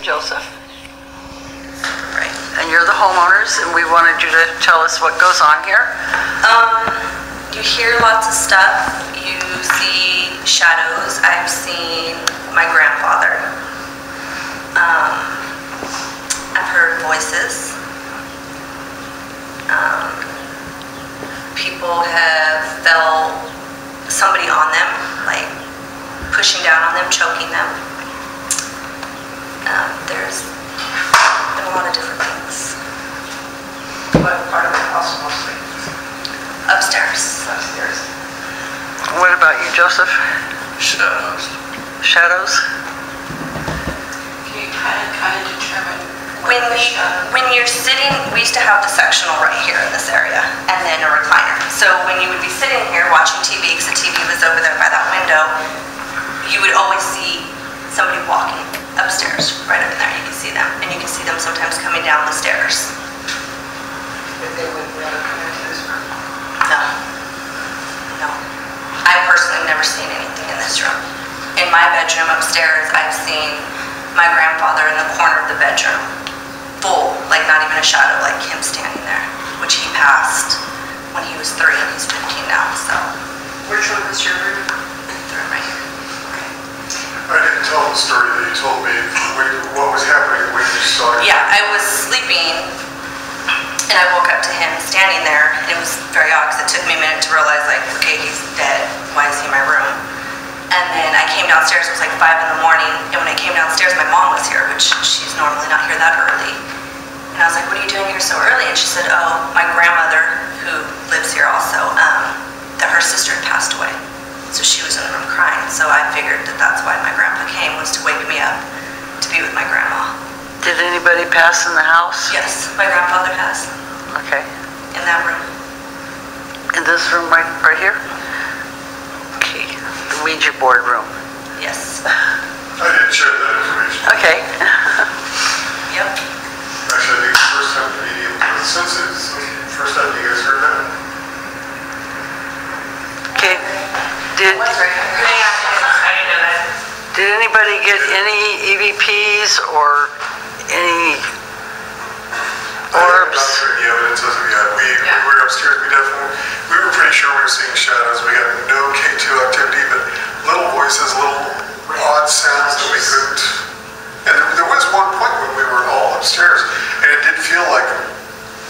Joseph. Right. And you're the homeowners, and we wanted you to tell us what goes on here. You hear lots of stuff. You see shadows. I've seen my grandfather. I've heard voices. People have felt somebody on them, like pushing down on them, choking them. There's been a lot of different things. What part of the house mostly? Upstairs. Upstairs. What about you, Joseph? Shadows. Shadows? Can you kind of determine when you're sitting, we used to have the sectional right here in this area, and then a recliner. So when you would be sitting here watching TV, because the TV was over there by that window, you would always see somebody walking upstairs, right up in there. You can see them, and you can see them sometimes coming down the stairs. If they would rather come into this room? No. No. I personally have never seen anything in this room. In my bedroom upstairs, I've seen my grandfather in the corner of the bedroom, full, like not even a shadow, like him standing there, which he passed when he was 3 and he's 15 now, so. Which one was your room? The room right here. I didn't tell the story that you told me. What was happening when you saw it? Yeah, I was sleeping and I woke up to him standing there, and it was very odd because it took me a minute to realize, like, okay, he's dead. Why is he in my room? And then I came downstairs, it was like 5 in the morning, and when I came downstairs, my mom was here, which she's normally not here that early. And I was like, what are you doing here so early? And she said, oh, my grandmother, who lives here also, that her sister had passed away. So she was in the room crying. So I figured that that's why my grandpa came, was to wake me up to be with my grandma. Did anybody pass in the house? Yes, my grandfather has. Okay. In that room. In this room right here? Okay. The Ouija board room. Yes. I didn't share that information. Okay. Yep. Actually, I think the first time since it's the first time you guys heard that. Okay. Did anybody get any EVPs or any orbs? Not sure the evidence as of yet. We were upstairs. We were pretty sure we were seeing shadows. We got no K2 activity, but little voices, little odd sounds that we couldn't. And there was one point when we were all upstairs, and it did feel like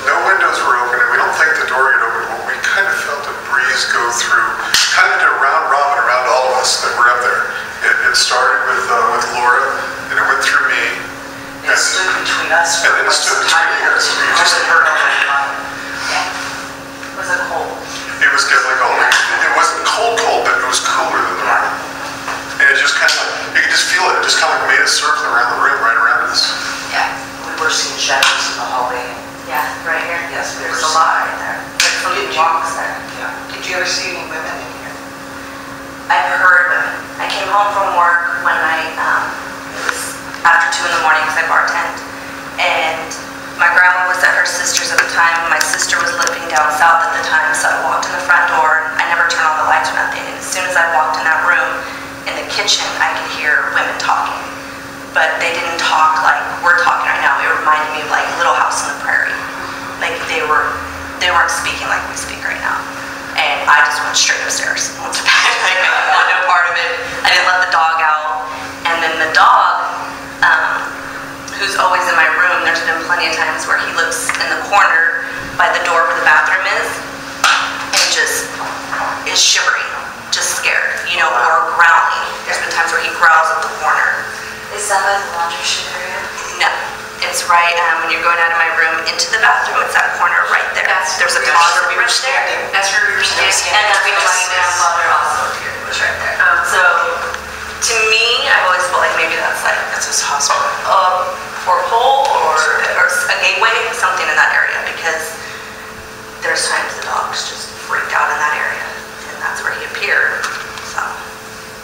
no windows were open, and we don't think the door had opened, but we kind of felt a breeze go through, kind of did a round robin around all of us that were up there. It started with Laura, and it went through me. It stood between us. And then it stood between you guys. You just heard it. Was it cold? It was definitely cold. It wasn't cold, but it was cooler than the room. And it just kind of, you could just feel it. It just kind of made a circle around the room, right around us. Yeah. We were seeing shadows in the hallway. Yeah, right here. Yes, There's a lot right there. Like somebody walks there. Yeah. Did you ever see any women in here? I've heard women. I came home from work one night, it was after 2 in the morning because I bartend, and my grandma was at her sister's at the time. My sister was living down south at the time, so I walked in the front door. I never turned on the lights or nothing, and as soon as I walked in that room, in the kitchen, I could hear women talking, but they didn't talk like we're talking right now. It reminded me of like Little House on the Prairie. Like they weren't speaking like we speak right now. And I just went straight upstairs. Went to bed. I didn't want no part of it. I didn't let the dog out. And then the dog, who's always in my room, there's been plenty of times where he looks in the corner by the door where the bathroom is and just is shivering, just scared, or growling. There's been times where he growls at the corner. Is that by the laundry chute area? No. It's right when you're going out of my room into the bathroom. It's that corner right there. There's a closet right there. That's where we were standing. And that's where my grandfather also appeared. It was right there. So, to me, I've always felt like maybe that's like That's his hospital. a porthole or a gateway, something in that area, because there's times the dog's just freaked out in that area, and that's where he appeared. So.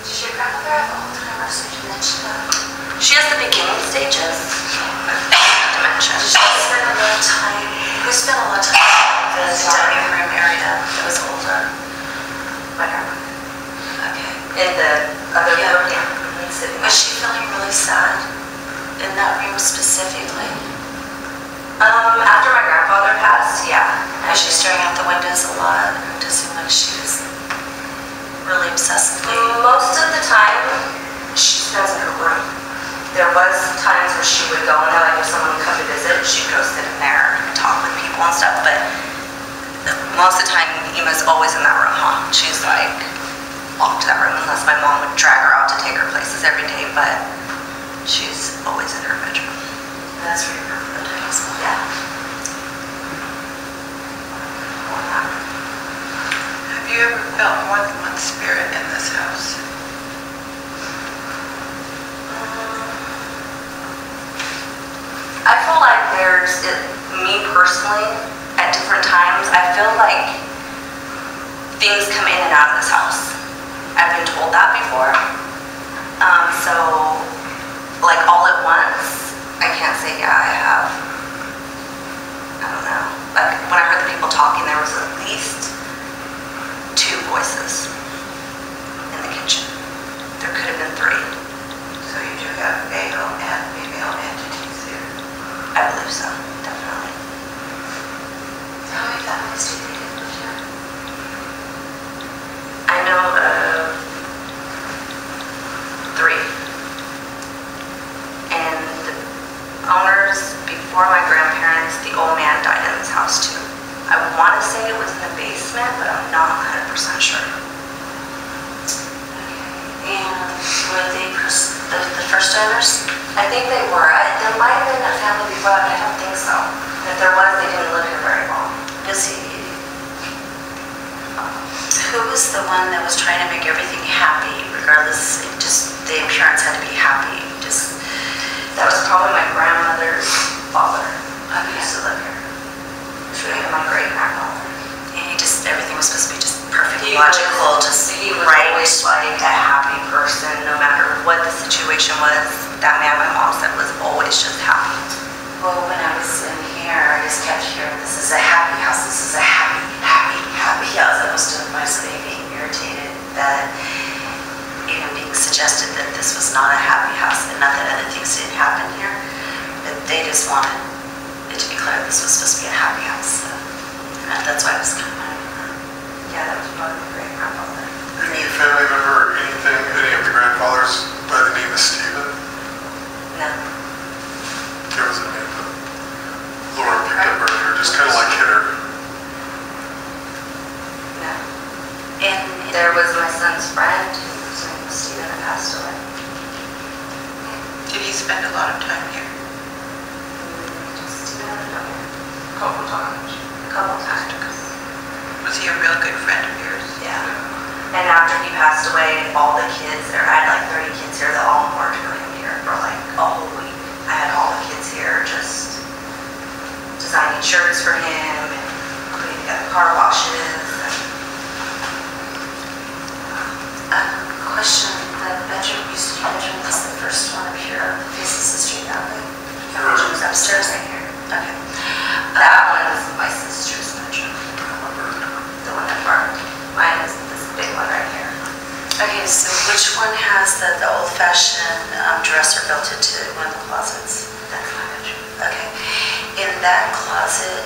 Does your grandmother have Alzheimer's or dementia? She has the beginning stages. Dementia. We spent a lot of time in the dining room area that was older. there was times where she would go in there, like if someone would come to visit, she'd go sit in there and talk with people and stuff, but most of the time, Ema's always in that room, huh? She's like locked that room unless my mom would drag her out to take her places every day, but she's always in her bedroom. That's where your birthday is. Yeah. Have you ever felt more than one spirit in this house? I feel like me personally, at different times, I feel like things come in and out of this house. I've been told that before. So, like all at once, I can't say, yeah, I have. I don't know. Like when I heard the people talking, there was at least 2 voices in the kitchen. There could have been 3. So you do have male and female entities here. I believe so, definitely. How many families do you think it lived here? I know of 3. And owners before my grandparents, the old man died in this house too. I want to say it was in the basement, but I'm not 100% sure. And were they the first owners? I think they were. There might have been a family before that, but I don't think so. If there was, they didn't live here very long. Who was the one that was trying to make everything happy, regardless, just the appearance had to be happy? That was probably my grandmother's father. He Okay. used to live here. And my great-grandmother. And everything was supposed to be just perfect, He logical, was right. always like a happy person, no matter what the situation was. That man, my mom said, was always just happy. Well, when I was in here, I just kept hearing, this is a happy house, this is a happy, happy, happy house. I was doing myself being irritated that even being suggested that this was not a happy house, and not that other things didn't happen here, but they just wanted it to be clear this was supposed to be a happy house. So that's why I was kind of Yeah, that was probably my great-grandmother. Any family member or anything, any of the grandfathers by the name of Stephen? No. There was a name that Laura picked up earlier, just kind of like hit her. No. And There was my son's friend, whose name was Stephen, that passed away. Did he spend a lot of time here? Just a Couple times. couple times. Was he a real good friend of yours? Yeah. And after he passed away, all the kids there, I had like 30 kids here that all worked for him here for like a whole week. I had all the kids here just designing shirts for him and putting together car washes. question, the bedroom, you said your bedroom was the first one up here, faces the street that way? The Sure. bedroom's upstairs right here? Okay. That one was my sister's bedroom, the one that burned. Mine is this big one right here. Okay, so which one has the old-fashioned dresser built into one of the closets? That's my bedroom. Okay. In that closet,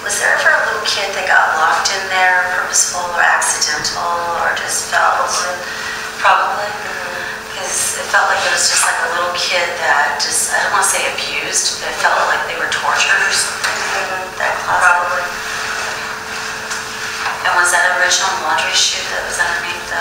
was there ever a little kid that got locked in there, purposeful or accidental, or just felt? Probably. Because it felt like it was just like a little kid that just, I don't want to say abused, but it felt like they were tortured or something in that closet. Probably. And was that original laundry chute that was underneath the,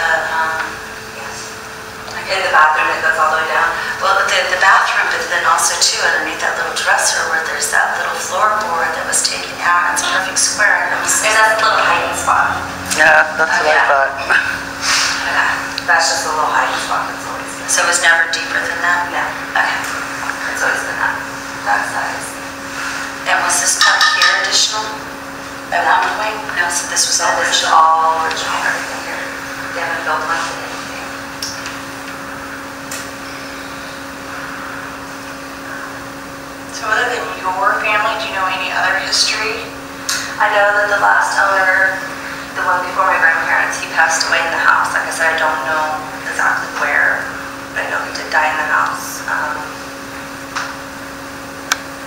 In the bathroom, it goes all the way down. well, the bathroom, but then also too underneath that little dresser where there's that little floorboard that was taken out, and it's a perfect square, and it was. And that's a little hiding spot. Yeah, that's what I Yeah. thought. That's just a little hiding spot that's always been. So it was never deeper than that? No, Okay. it's always been that size. And was this part here additional at one point? No, so this was all And this is original? all original, everything here. They haven't built much of anything. So other than your family, do you know any other history? I know that the last owner, the one before my grandparents, he passed away in the house. Like I said, I don't know exactly where, but I know he did die in the house.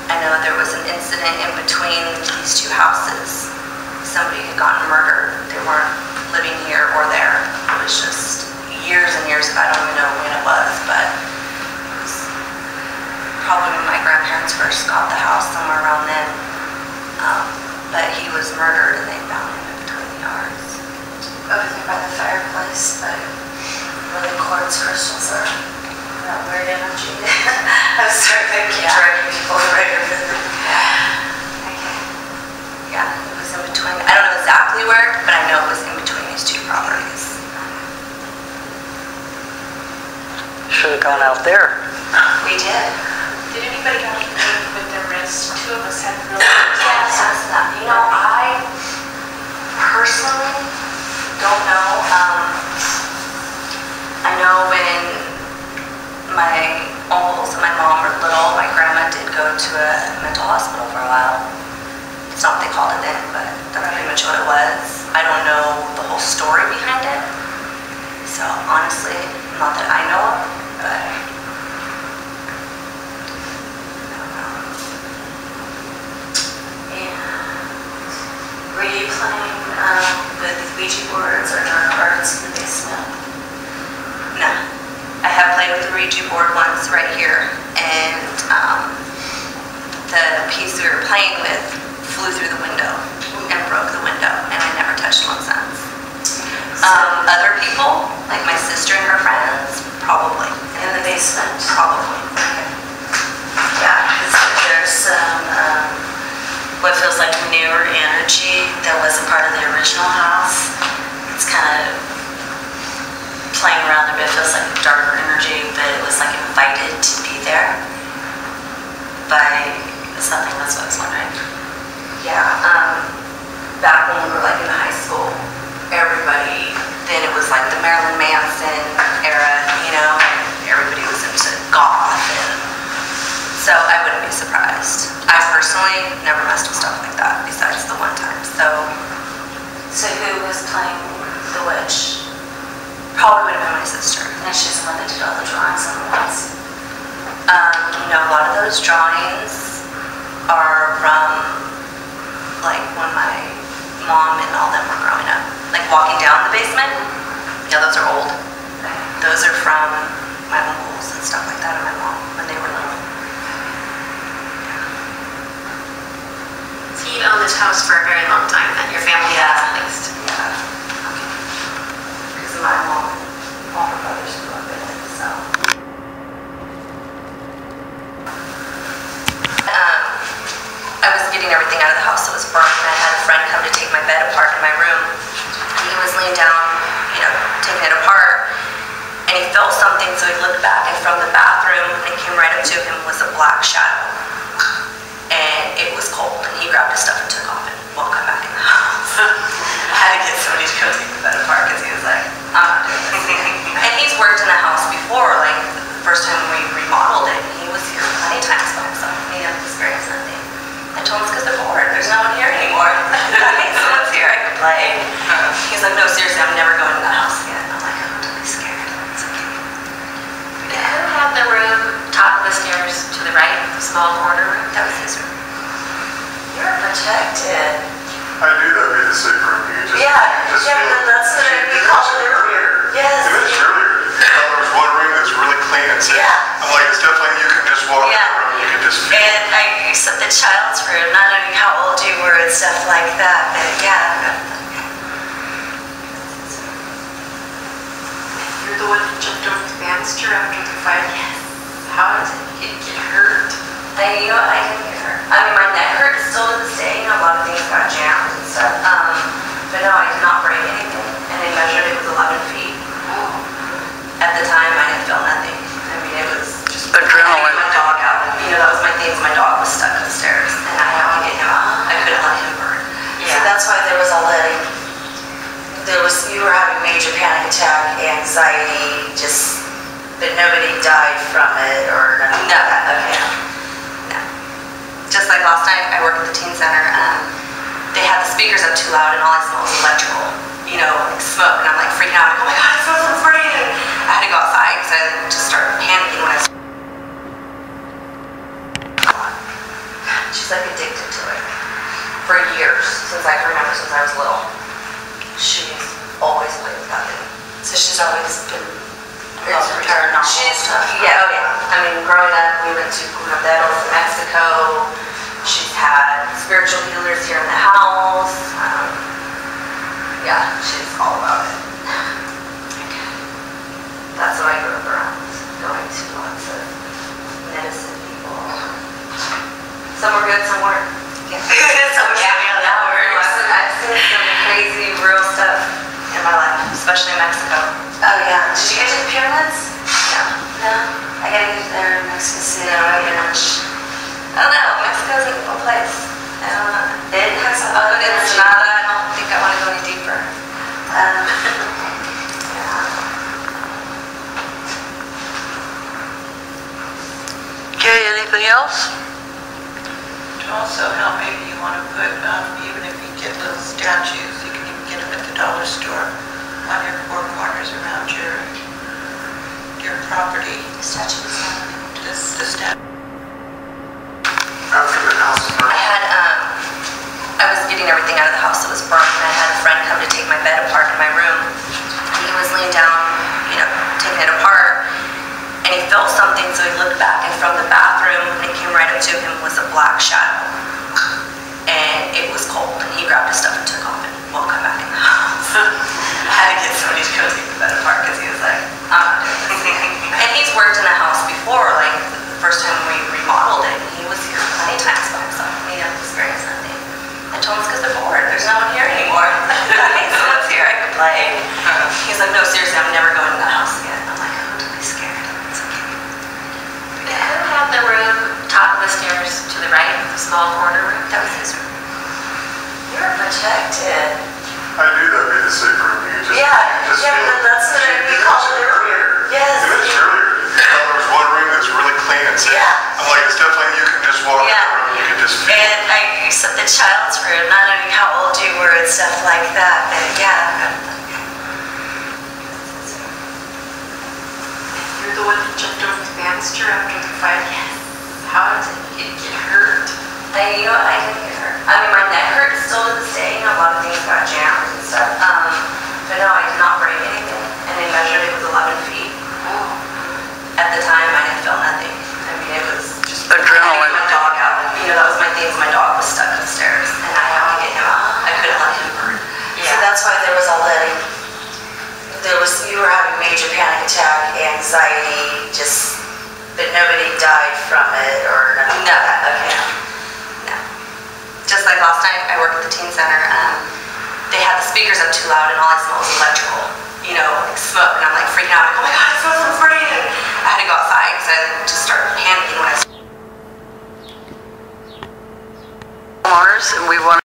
I know there was an incident in between these 2 houses. Somebody had gotten murdered. They weren't living here or there. It was just years and years, I don't even know when it was, but it was first got the house somewhere around then. But he was murdered and they found him in Tonya'S. Over there by the fireplace, but where the quartz crystals are. That weird energy. I'm sorry, I keep dragging people right over there. Okay. Yeah, it was in between. I don't know exactly where, but I know it was in between these two properties. Should have gone out there. We did. Did anybody have anything with their wrists? Two of us had really Yes, you know, I personally don't know. I know when my uncles and my mom were little, my grandma did go to a mental hospital for a while. It's not what they called it then, but that's pretty much what it was. I don't know the whole story behind it. So honestly, not that I know of, but I don't know. And were you playing with Ouija boards or arts in the basement? No. I have played with the Ouija board once right here, and the piece we were playing with flew through the window and broke the window, and I never touched one since. Other people, like my sister and her friends, probably. In the basement? Probably. Yeah, because there's some, what feels like newer energy that wasn't part of the original house. It's kind of playing around there, but it feels like darker energy, but it was like invited to be there by something. That's what I was wondering. Yeah, back when we were like in high school, everybody, then it was like the Marilyn Manson era, you know, and everybody was into goth, and so I wouldn't be surprised. I personally never messed with stuff like that, besides the one time, so. So who was playing the witch? Probably would have been my sister. And she's the one that did all the drawings on the walls. You know, a lot of those drawings are from like when my mom and all them were growing up. Like walking down the basement, yeah, those are old. Those are from my uncles and stuff like that and my mom when they were little. So you owned this house for a very long time then, your family has at least. Yeah. Because my mom and all her brothers grew up in it, so. I was getting everything out of the house that was burnt, and I had a friend come to take my bed apart in my room. And he was laying down, you know, taking it apart, and he felt something, so he looked back, and from the bathroom, and it came right up to him, was a black shadow. And it was cold, and he grabbed his stuff and took off and won't come back in the house. I had to get somebody to go take the bed apart, because he was like, I'm not doing this again. And he's worked in the house before, like, the first time we remodeled it, he was here many times by himself, and he didn't experience nothing. I told him it's because they're bored. There's no one here anymore. Someone's here, I can play. He's like, no, seriously, I'm never going to that house again. I'm like, I'm totally scared. It's okay. Who had the room, top of the stairs to the right, the small corner room? That was his room. You're protected. I knew that'd be the safe room. You just, Yeah, you just yeah, feel but that's what you we mentioned call it earlier. Yes. You mentioned earlier. There was one room that's really clean and safe. Yeah. I'm like, it's definitely, you can just walk in Yeah. the room, you can just feel. And I used the child's room, not knowing how old you were and stuff like that, but yeah. You're the one who jumped over the banister after the fire? Yes. How did it get hurt? You know what, I didn't get hurt. I mean, my neck hurts still to this day. You know, a lot of things got jammed and stuff. But no, I did not break anything. And they measured it was 11 feet. Oh. At the time, I didn't feel nothing. I mean, it was just Adrenaline. I had my dog out. You know, that was my thing. My dog was stuck upstairs, and I had to get him out. I couldn't let him burn. So that's why there was all that, you were having major panic attack, anxiety, just, but nobody died from it or none of No, that. okay. No. Just like last night, I worked at the teen center. They had the speakers up too loud, and all I smelled was electrical. You know, like smoke, and I'm like freaking out. Like, oh my god, it smells so spraying. And I had to go outside because I just started panicking when I. She's like addicted to it for years, since I can remember, since I was little. She's always played with that thing. So she's always been It's her normal. She's, Yeah, oh yeah. I mean, growing up, we went to Pueblo to Mexico. She's had spiritual healers here in the house. Yeah, she's all about it. That's what I grew up around, going to lots of medicine people. Some were good, some weren't. So that works. I've seen some crazy, real stuff in my life, especially in Mexico. Oh yeah. Did you get to the pyramids? Yeah. No. I gotta get there in Mexico City. No, I didn't. I don't know. Mexico's a cool place. It has a Other than Ensenada, I don't think I want to go any deeper. Okay, anything else? To also help, maybe you want to put, even if you get little statues, you can even get them at the dollar store on your four corners around your property. Statues. The statue. After the house is burnt. I was getting everything out of the house that was burnt, and I had a friend come to take my bed apart in my room. He was laying down, taking it apart, and he felt something, so he looked back, and from the bathroom, when it came right up to him, was a black shadow. And it was cold, and he grabbed his stuff and took off and won't come back in the house. I had to get somebody to go take the bed apart, because he was like, I'm not doing this again. And he's worked in the house before, like the first time we remodeled it, and he was here plenty times by himself, and he didn't experience nothing. I told him it's because they're bored, there's no one here anymore. Hey, someone's here, I could play. He's like, no, seriously, I'm never going to that house again. I'm like, oh, don't be scared, it's okay. Who had the room, top of the stairs to the right, the small corner room? That was his room. You're protected. I knew that'd be the safe room. You just, Yeah, you just yeah, feel- that's what you we called mentioned it earlier. Yes. You mentioned earlier. There was one room that's really clean and safe. Yeah. I'm like, it's definitely, you can just walk in the room, you can just feel. And I said the child's room, not knowing how old you were and stuff like that, but yeah. You're the one who jumped over the banister after the fight? Yes. How did you get hurt? I didn't get hurt. I mean, my neck hurts still to this day. A lot of things got jammed and stuff. But no, I did not break anything. And they measured it was 11 feet. Oh. At the time, I didn't feel nothing. I mean, it was just Adrenaline. I had to get my dog out. That was my thing. My dog was stuck upstairs, and I had to get him out. I couldn't let him burn. So that's why there was all that, you were having major panic attack, anxiety, but nobody died from it or nothing No, like that. Okay. no. Just like last night, I worked at the teen center. They had the speakers up too loud, and all I smelled was electrical, like smoke. And I'm like freaking out. I'm like, oh my god, it smells so spraying. And I had to go outside because I just started panicking when I. Homeowners, and we want